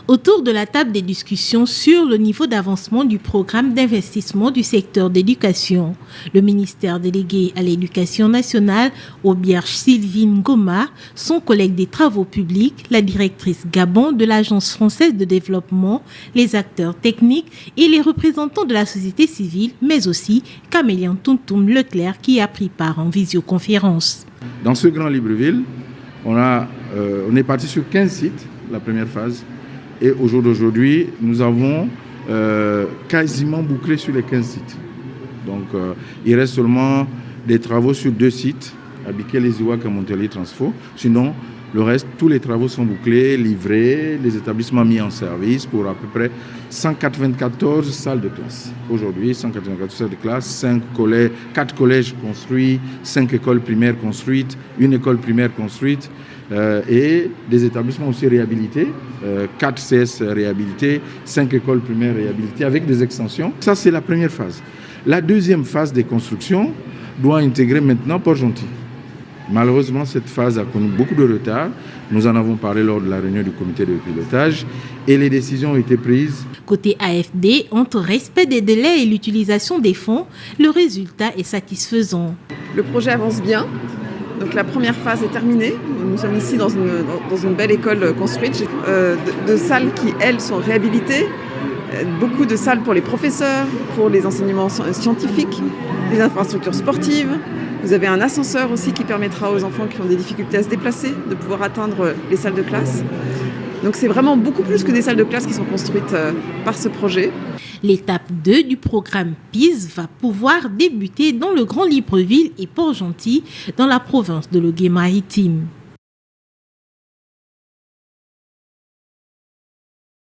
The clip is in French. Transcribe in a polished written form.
Autour de la table des discussions sur le niveau d'avancement du programme d'investissement du secteur d'éducation, le ministère délégué à l'éducation nationale, Auberge Sylvine Goma, son collègue des travaux publics, la directrice Gabon de l'Agence française de développement, les acteurs techniques et les représentants de la société civile, mais aussi Camélian Tuntum Leclerc qui a pris part en visioconférence. Dans ce grand Libreville, on est parti sur 15 sites, la première phase. Et au jour d'aujourd'hui, nous avons quasiment bouclé sur les 15 sites. Donc, il reste seulement des travaux sur 2 sites, à Biké-les-Iwak et Montpellier-Transfo. Sinon, le reste, tous les travaux sont bouclés, livrés, les établissements mis en service pour à peu près 194 salles de classe. Aujourd'hui, 194 salles de classe, 4 collèges construits, 5 écoles primaires construites, 1 école primaire construite et des établissements aussi réhabilités, 4 CS réhabilités, 5 écoles primaires réhabilitées avec des extensions. Ça, c'est la première phase. La deuxième phase des constructions doit intégrer maintenant Port-Gentil. Malheureusement, cette phase a connu beaucoup de retard. Nous en avons parlé lors de la réunion du comité de pilotage et les décisions ont été prises. Côté AFD, entre respect des délais et l'utilisation des fonds, le résultat est satisfaisant. Le projet avance bien. Donc la première phase est terminée. Nous sommes ici dans une belle école construite, de salles qui, elles, sont réhabilitées. Beaucoup de salles pour les professeurs, pour les enseignements scientifiques, des infrastructures sportives. Vous avez un ascenseur aussi qui permettra aux enfants qui ont des difficultés à se déplacer de pouvoir atteindre les salles de classe. Donc c'est vraiment beaucoup plus que des salles de classe qui sont construites par ce projet. L'étape 2 du programme PIS va pouvoir débuter dans le Grand Libreville et Port-Gentil dans la province de l'Ogué-Maritime.